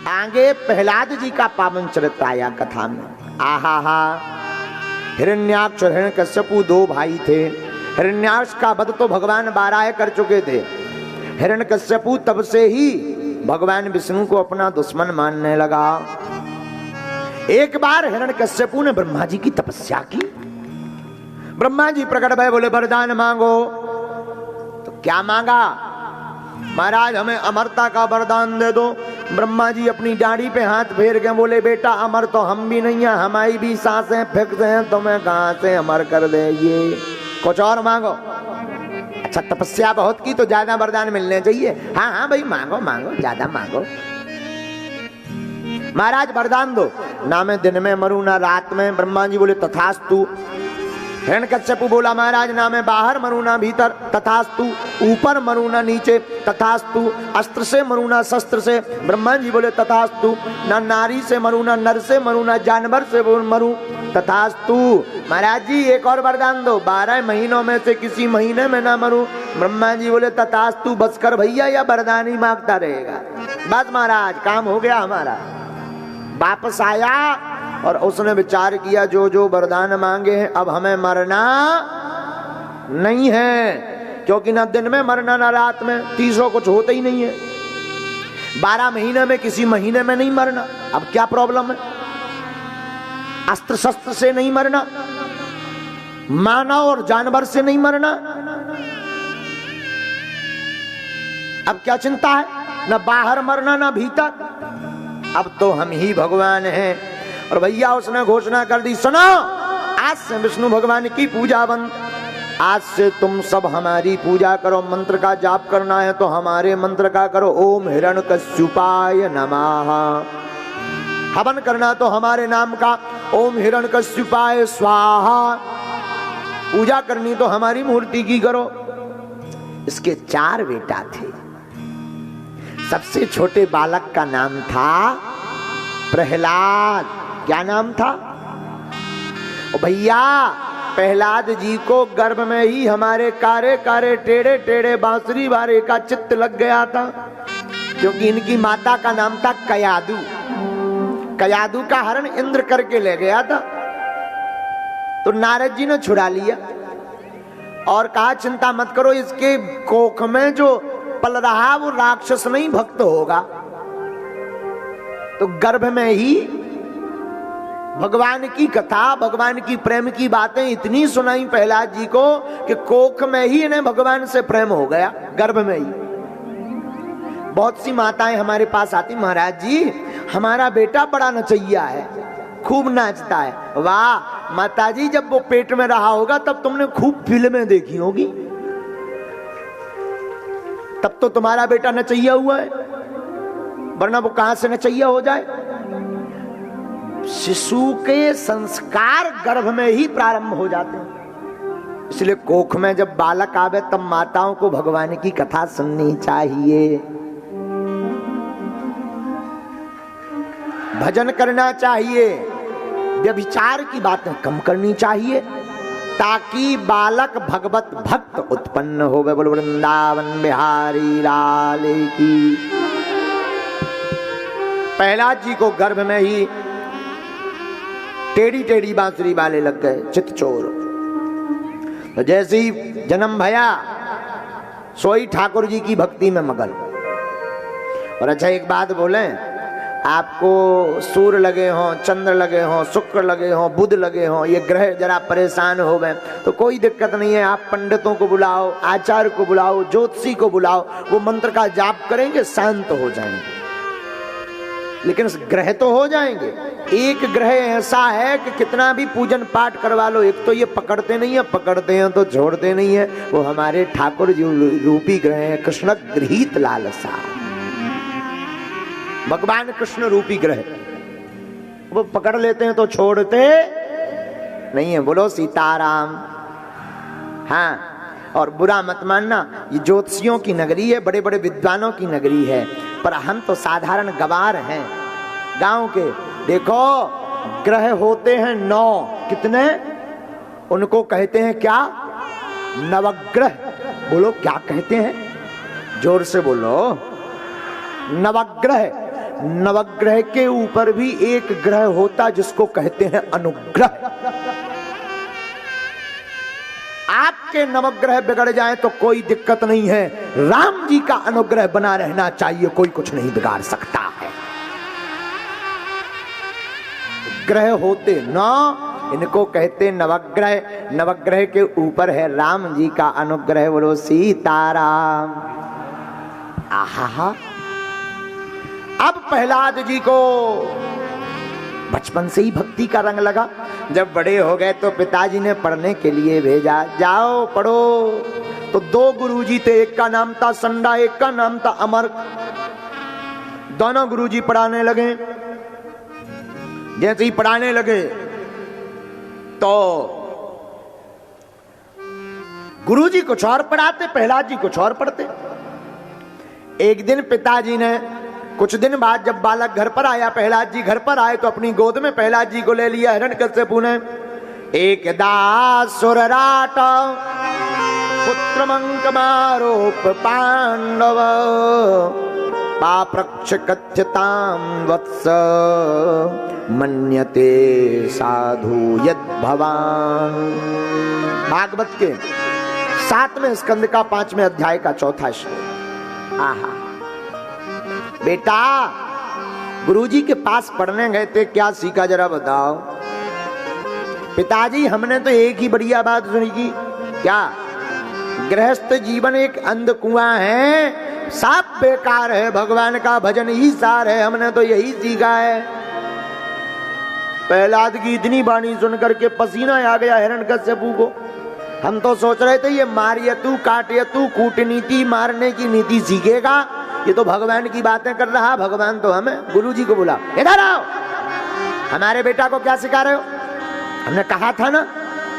आगे प्रहलाद जी का पावन चरित्र आया कथा में। आहा हा, हिरण्याक्ष और हिरण्यकश्यपु दो भाई थे। हिरण्याक्ष का वध तो भगवान बारह कर चुके थे। हिरण्यकश्यपु तब से ही भगवान विष्णु को अपना दुश्मन मानने लगा। एक बार हिरण्यकश्यपु ने ब्रह्मा जी की तपस्या की। ब्रह्मा जी प्रकट भय, बोले वरदान मांगो। तो क्या मांगा? महाराज हमें अमरता का वरदान दे दो। ब्रह्मा जी अपनी दाढ़ी पे हाथ फेर के बोले बेटा अमर तो हम भी नहीं है, हमारी भी सांसें फिक्स हैं, तुम्हें कहां से अमर कर दे, ये कुछ और मांगो। अच्छा तपस्या बहुत की तो ज्यादा वरदान मिलने चाहिए। हाँ हाँ भाई मांगो मांगो, ज्यादा मांगो। महाराज वरदान दो, ना मैं दिन में मरूं ना रात में। ब्रह्मा जी बोले तथास्तु। हिरण्यकश्यपु बोला महाराज ना मैं बाहर मरूं ना भीतर, तथास्तु। ऊपर मरूं ना नीचे, तथास्तु। अस्त्र से मरूं ना शस्त्र से, ब्रह्मा जी बोले तथास्तु। ना नारी से मरूं ना नर से मरूं ना जानवर से मरूं, तथास्तु। महाराज जी एक और वरदान दो, 12 महीनों में से किसी महीने में ना मरूं। ब्रह्मा जी बोले तथास्तु। बस कर भैया, या वरदान ही मांगता रहेगा। बस महाराज काम हो गया हमारा। वापस आया और उसने विचार किया जो जो वरदान मांगे हैं अब हमें मरना नहीं है, क्योंकि ना दिन में मरना ना रात में, तीसरों कुछ होता ही नहीं है। 12 महीने में किसी महीने में नहीं मरना, अब क्या प्रॉब्लम है? अस्त्र शस्त्र से नहीं मरना, मानव और जानवर से नहीं मरना, अब क्या चिंता है? ना बाहर मरना ना भीतर, अब तो हम ही भगवान हैं। और भैया उसने घोषणा कर दी, सुनो आज से विष्णु भगवान की पूजा बंद, आज से तुम सब हमारी पूजा करो। मंत्र का जाप करना है तो हमारे मंत्र का करो, ओम हिरण्यकश्यपाय नमः। हवन करना तो हमारे नाम का, ओम हिरण्यकश्यपाय स्वाहा। पूजा करनी तो हमारी मूर्ति की करो। इसके 4 बेटा थे। सबसे छोटे बालक का नाम था प्रहलाद। क्या नाम था? ओ भैया प्रहलाद जी को गर्भ में ही हमारे कारे कारे टेढ़े टेढ़े बांसुरी वाले का चित्त लग गया था, क्योंकि इनकी माता का नाम था कयादू। कयादू का हरण इंद्र करके ले गया था, तो नारद जी ने छुड़ा लिया और कहा चिंता मत करो, इसके कोख में जो पल रहा वो राक्षस नहीं भक्त होगा। तो गर्भ में ही भगवान की कथा, भगवान की प्रेम की बातें इतनी सुनाई प्रहलाद जी को कि कोख में ही इन्हें भगवान से प्रेम हो गया, गर्भ में ही। बहुत सी माताएं हमारे पास आती, महाराज जी हमारा बेटा बड़ा नचैया है, खूब नाचता है। वाह माताजी, जब वो पेट में रहा होगा तब तुमने खूब फिल्में देखी होगी, तब तो तुम्हारा बेटा नचैया हुआ है, वरना वो कहां से नचैया हो जाए? शिशु के संस्कार गर्भ में ही प्रारंभ हो जाते हैं। इसलिए कोख में जब बालक आवे तब माताओं को भगवान की कथा सुननी चाहिए, भजन करना चाहिए, व्यभिचार की बातें कम करनी चाहिए, ताकि बालक भगवत भक्त उत्पन्न हो। बोलो वृंदावन बिहारी लाल की। प्रहलाद जी को गर्भ में ही टेढ़ी टेढ़ी बांसुरी वाले लग गए, चित चोर। तो जैसे ही जन्म भया सोई ठाकुर जी की भक्ति में मगन। और अच्छा एक बात बोले, आपको सूर्य लगे हों, चंद्र लगे हों, शुक्र लगे हों, बुध लगे हों, ये ग्रह जरा परेशान हो गए तो कोई दिक्कत नहीं है, आप पंडितों को बुलाओ, आचार्य को बुलाओ, ज्योतिषी को बुलाओ, वो मंत्र का जाप करेंगे, शांत हो जाएंगे। लेकिन ग्रह तो हो जाएंगे। एक ग्रह ऐसा है कि कितना भी पूजन पाठ करवा लो, एक तो ये पकड़ते नहीं है, पकड़ते हैं तो छोड़ते नहीं है, वो हमारे ठाकुर जी रूपी ग्रह है, कृष्ण गृहीत लालसा, भगवान कृष्ण रूपी ग्रह, वो पकड़ लेते हैं तो छोड़ते नहीं है। बोलो सीताराम। हाँ, और बुरा मत मानना, ये ज्योतिषियों की नगरी है, बड़े बड़े विद्वानों की नगरी है, पर हम तो साधारण गवार हैं गांव के। देखो ग्रह होते हैं 9, कितने? उनको कहते हैं क्या? नवग्रह। बोलो क्या कहते हैं? जोर से बोलो। नवग्रह। नवग्रह के ऊपर भी एक ग्रह होता जिसको कहते हैं अनुग्रह। आपके नवग्रह बिगड़ जाए तो कोई दिक्कत नहीं है, राम जी का अनुग्रह बना रहना चाहिए, कोई कुछ नहीं बिगाड़ सकता है। ग्रह होते ना, इनको कहते नवग्रह। नवग्रह के ऊपर है राम जी का अनुग्रह। बोलो सीताराम। आहा, अब प्रहलाद जी को बचपन से ही भक्ति का रंग लगा। जब बड़े हो गए तो पिताजी ने पढ़ने के लिए भेजा, जाओ पढ़ो। तो दो गुरुजी थे, एक का नाम था संडा, एक का नाम था अमर। दोनों गुरुजी पढ़ाने लगे। जैसे ही पढ़ाने लगे तो गुरुजी कुछ और पढ़ाते, प्रहलाद जी कुछ और पढ़ते। एक दिन पिताजी ने, कुछ दिन बाद जब बालक घर पर आया, प्रहलाद जी घर पर आए, तो अपनी गोद में प्रहलाद जी को ले लिया हिरण्यकश्यपु ने। एकदा सुरराट पुत्रमंकमारोप पांडव पाप्रक्ष कथ्यताम वत्स मन्यते साधु यद भवान। भागवत के 7वें स्कंद का 5वें अध्याय का 4था श्लोक। आहा, बेटा गुरुजी के पास पढ़ने गए थे, क्या सीखा जरा बताओ। पिताजी हमने तो एक ही बढ़िया बात सुनी की, क्या गृहस्थ जीवन एक अंधकुआं है, सब बेकार है, भगवान का भजन ही सार है, हमने तो यही सीखा है। प्रहलाद की इतनी वाणी सुनकर के पसीना आ गया हिरण्यकश्यपु को। हम तो सोच रहे थे ये मारियतु काटियतु कूटनीति मारने की नीति सीखेगा, ये तो भगवान की बातें कर रहा। भगवान तो हमें, गुरुजी को बोला, इधर आओ, हमारे बेटा को क्या सिखा रहे हो। हमने कहा था ना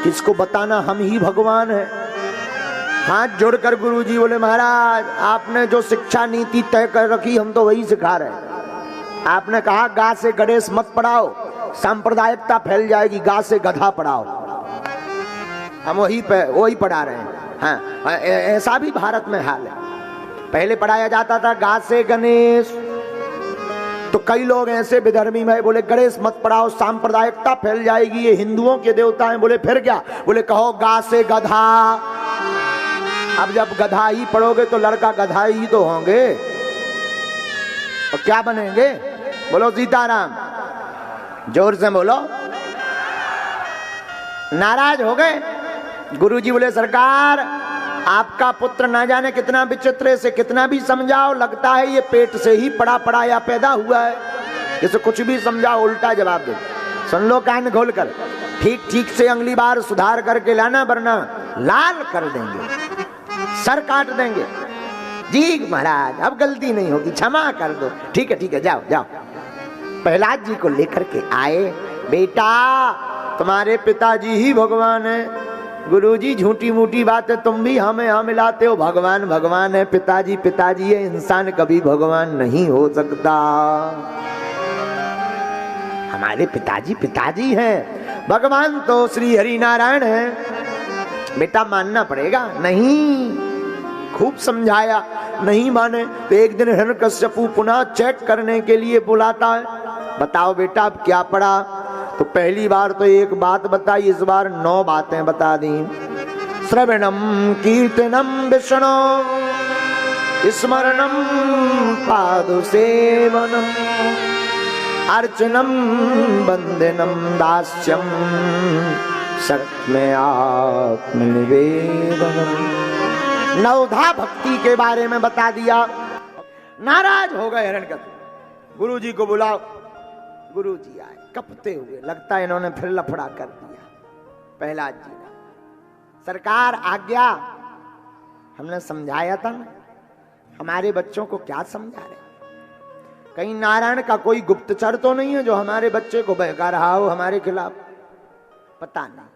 किसको बताना हम ही भगवान है। हाथ जोड़कर गुरुजी बोले, महाराज आपने जो शिक्षा नीति तय कर रखी हम तो वही सिखा रहे। आपने कहा गा से गणेश मत पढ़ाओ, सांप्रदायिकता फैल जाएगी, गा से गधा पढ़ाओ, हम वही पढ़ा रहे हैं। हाँ, ऐसा भी भारत में हाल है। पहले पढ़ाया जाता था गा से गणेश, तो कई लोग ऐसे विधर्मी में बोले गणेश मत पढ़ाओ, सांप्रदायिकता फैल जाएगी, ये हिंदुओं के देवता हैं। बोले फिर क्या, बोले कहो गा से गधा। अब जब गधा ही पढ़ोगे तो लड़का गधा ही तो होंगे, और क्या बनेंगे। बोलो सीताराम, जोर से बोलो। नाराज हो गए गुरुजी। बोले सरकार आपका पुत्र ना जाने कितना विचित्र, से कितना भी समझाओ लगता है ये पेट से ही पड़ा पड़ाया पैदा हुआ है, इसे कुछ भी समझाओ उल्टा जवाब दे। सुन लो कान खोल कर, ठीक ठीक से अगली बार सुधार करके लाना, वरना लाल कर देंगे, सर काट देंगे। जी महाराज अब गलती नहीं होगी, क्षमा कर दो। ठीक है जाओ जाओ। प्रहलाद जी को लेकर के आए, बेटा तुम्हारे पिताजी ही भगवान है। गुरुजी झूठी मूठी बात है, तुम भी हमें यहाँ मिलाते हो। भगवान भगवान है, पिताजी पिताजी है, इंसान कभी भगवान नहीं हो सकता। हमारे पिताजी पिताजी हैं, भगवान तो श्री हरि नारायण है। बेटा मानना पड़ेगा। नहीं, खूब समझाया, नहीं माने तो एक दिन हिरण्यकश्यपु पुनः चेक करने के लिए बुलाता है। बताओ बेटा अब क्या पढ़ा। तो पहली बार तो एक बात बताई, इस बार 9 बातें बता दी। श्रवणम कीर्तनम विष्णु स्मरणम पादु सेवनम अर्चनम वंदनम दास्यम सत्य आत्मनिवेदनम। 9धा भक्ति के बारे में बता दिया। नाराज हो गए हिरण्यकश्यप। गुरुजी को बुलाओ। गुरुजी आए कपते हुए, लगता है इन्होंने फिर लफड़ा कर दिया। प्रहलाद जी ने, सरकार आज्ञा। हमने समझाया था ना, हमारे बच्चों को क्या समझा रहे। कहीं नारायण का कोई गुप्तचर तो नहीं है जो हमारे बच्चे को बहका रहा हो हमारे खिलाफ, पता नहीं।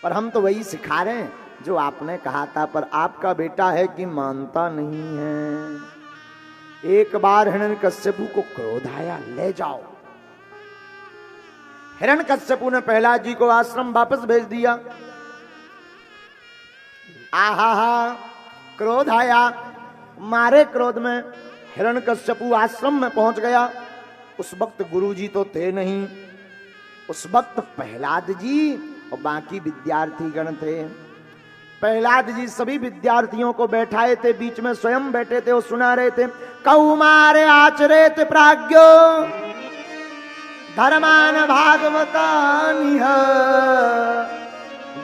पर हम तो वही सिखा रहे हैं जो आपने कहा था। पर आपका बेटा है कि मानता नहीं है। एक बार हिरण्यकश्यपु को क्रोध आया, ले जाओ। हिरण्यकश्यपु ने प्रहलाद जी को आश्रम वापस भेज दिया। आहा, क्रोध आया, मारे क्रोध में हिरण्यकश्यपु आश्रम में पहुंच गया। उस वक्त गुरुजी तो थे नहीं, उस वक्त प्रहलाद जी और बाकी विद्यार्थी गण थे। प्रहलाद जी सभी विद्यार्थियों को बैठाए थे, बीच में स्वयं बैठे थे और सुना रहे थे। कौमारे आचरेत प्राज्ञो धर्मान भागवतानिह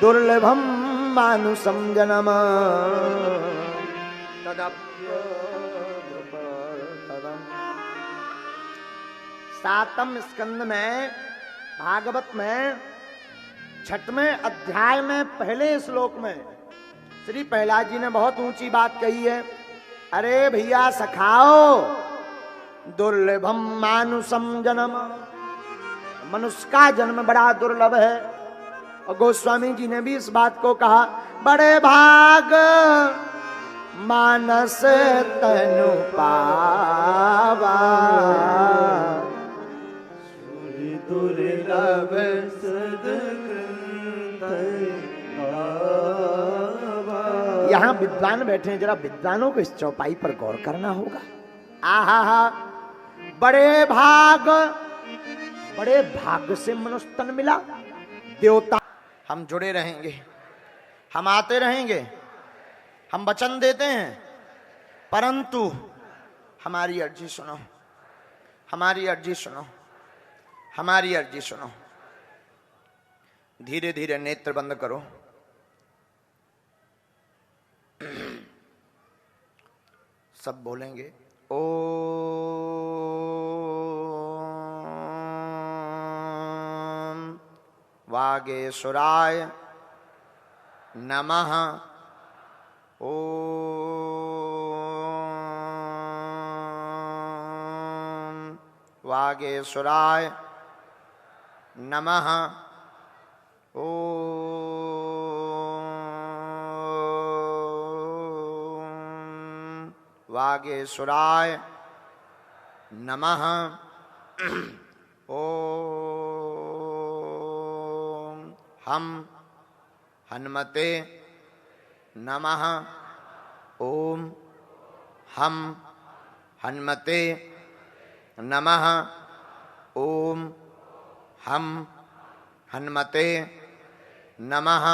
दुर्लभम मानुषम जन्म सातम स्कंद में भागवत में 6वें अध्याय में पहले श्लोक में श्री प्रहलाद जी ने बहुत ऊंची बात कही है। अरे भैया सखाओ, दुर्लभम मानुषम जन्म, मनुष्य का जन्म बड़ा दुर्लभ है। और गोस्वामी जी ने भी इस बात को कहा, बड़े भाग मानस तनु पावा दुर्लभ यहाँ विद्वान बैठे हैं, जरा विद्वानों को इस चौपाई पर गौर करना होगा। आहा हा, बड़े भाग से मनुष्य तन मिला। देवता हम जुड़े रहेंगे, हम आते रहेंगे, हम वचन देते हैं, परंतु हमारी अर्जी सुनो, हमारी अर्जी सुनो, हमारी अर्जी सुनो। धीरे धीरे नेत्र बंद करो। सब बोलेंगे ओम वागेश्वराय नमः। ओम वागेश्वराय नमः। ओम वागेश्वराय नमः। ओम हम हनुमते नमः। ओम हम हनुमते नमः। ओम हम हनुमते नमः।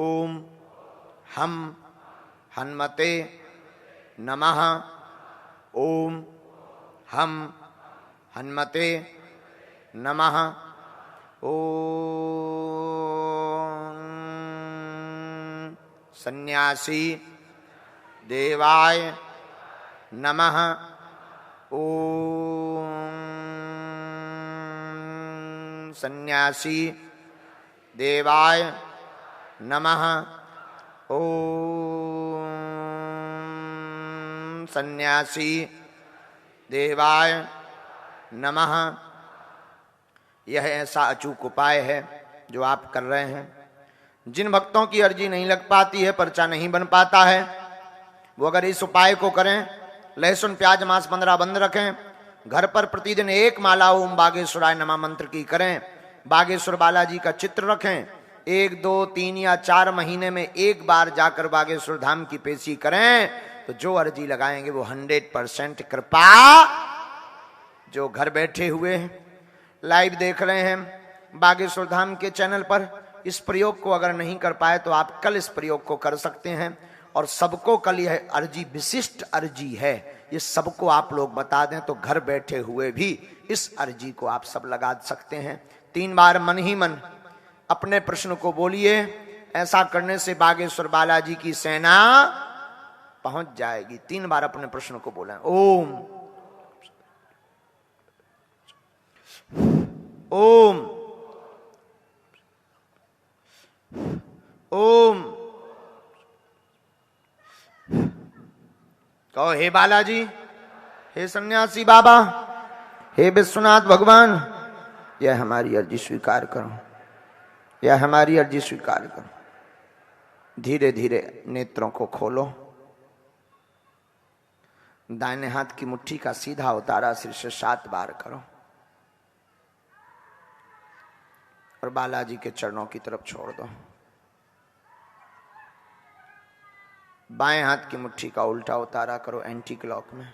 ओम हम हनुमते नमः। ओम हम हनुमते नमः। ओम सन्यासी देवाय नमः। ओम सन्यासी देवाय नमः। ओम सन्यासी देवाय नमः। यह ऐसा अचूक उपाय है जो आप कर रहे हैं। जिन भक्तों की अर्जी नहीं लग पाती है, पर्चा नहीं बन पाता है, वो अगर इस उपाय को करें, लहसुन प्याज मांस 15 बंद रखें, घर पर प्रतिदिन एक माला ओम बागेश्वराय नमः मंत्र की करें, बागेश्वर बालाजी का चित्र रखें, 1, 2, 3 या 4 महीने में एक बार जाकर बागेश्वर धाम की पेशी करें, तो जो अर्जी लगाएंगे वो 100% कृपा। जो घर बैठे हुए लाइव देख रहे हैं बागेश्वर धाम के चैनल पर, इस प्रयोग को अगर नहीं कर पाए तो आप कल इस प्रयोग को कर सकते हैं। और सबको कल यह अर्जी विशिष्ट अर्जी है, ये सबको आप लोग बता दें तो घर बैठे हुए भी इस अर्जी को आप सब लगा सकते हैं। 3 बार मन ही मन अपने प्रश्न को बोलिए। ऐसा करने से बागेश्वर बालाजी की सेना पहुंच जाएगी। 3 बार अपने प्रश्न को बोलें। ओम ओम ओम। कहो हे बालाजी, हे सन्यासी बाबा, हे विश्वनाथ भगवान, यह हमारी अर्जी स्वीकार करो, यह हमारी अर्जी स्वीकार करो। धीरे धीरे नेत्रों को खोलो। दाहिने हाथ की मुट्ठी का सीधा उतारा सिर से 7 बार करो और बालाजी के चरणों की तरफ छोड़ दो। बाएं हाथ की मुट्ठी का उल्टा उतारा करो एंटी क्लॉक में।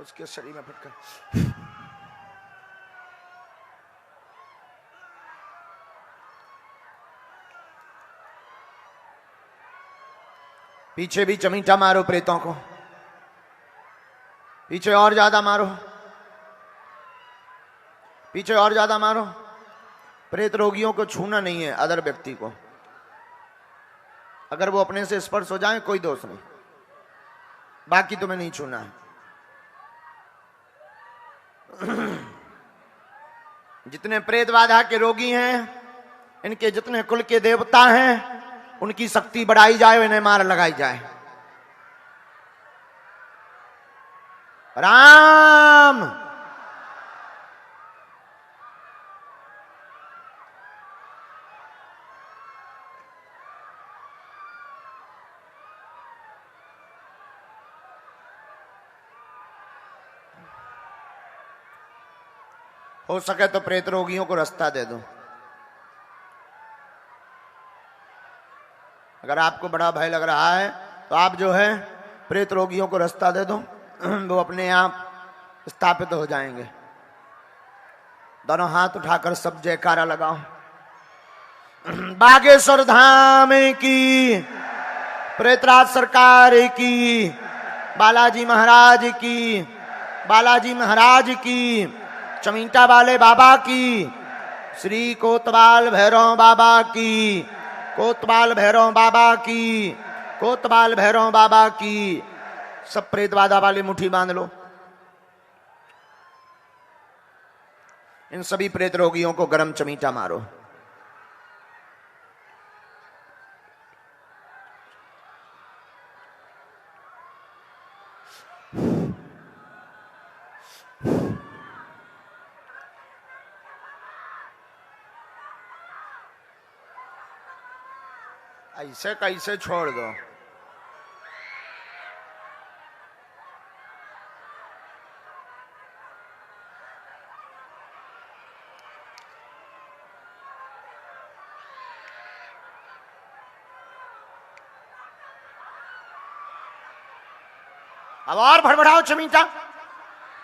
उसके शरीर में फटका। पीछे भी चमीटा मारो प्रेतों को, पीछे और ज्यादा मारो, पीछे और ज्यादा मारो। प्रेत रोगियों को छूना नहीं है अदर व्यक्ति को, अगर वो अपने से स्पर्श हो जाए कोई दोष नहीं, बाकी तुम्हें नहीं छूना है। जितने प्रेत बाधा के रोगी हैं, इनके जितने कुल के देवता हैं, उनकी शक्ति बढ़ाई जाए, इन्हें मार लगाई जाए। राम हो सके तो प्रेत रोगियों को रास्ता दे दो। अगर आपको बड़ा भय लग रहा है तो आप जो है प्रेत रोगियों को रास्ता दे दो, वो अपने आप स्थापित हो जाएंगे। दोनों हाथ उठाकर सब जयकारा लगाओ। बागेश्वर धाम की, प्रेतराज सरकार की, बालाजी महाराज की, बालाजी महाराज की, चमीटा वाले बाबा की, श्री कोतवाल भैरव बाबा की, कोतवाल भैरव बाबा की, कोतवाल भैरव बाबा की। सब प्रेत बाधा वाले मुट्ठी बांध लो। इन सभी प्रेत रोगियों को गरम चमीटा मारो। ऐसे कैसे छोड़ दो? अब और भड़बड़ाओ चमीटा।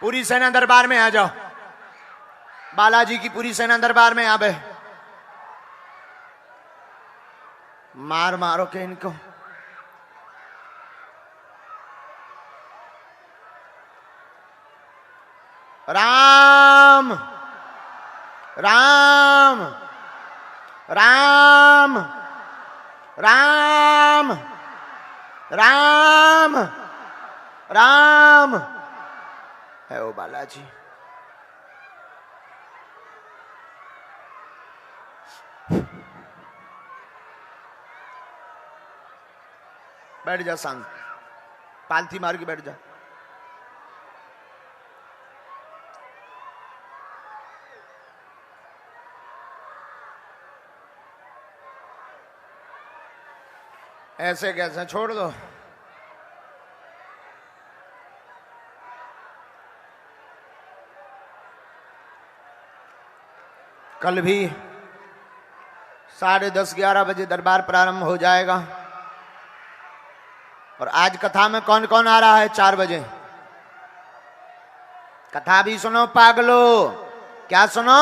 पूरी सेना दरबार में आ जाओ। बालाजी की पूरी सेना दरबार में आवे। मार मारो के इनको। राम राम राम राम राम राम है ओ बालाजी। बैठ जा शांत, पालथी मार के बैठ जा। ऐसे कैसे छोड़ दो? कल भी 10:30-11 बजे दरबार प्रारंभ हो जाएगा। और आज कथा में कौन कौन आ रहा है? 4 बजे। कथा भी सुनो पागलो। क्या सुनो?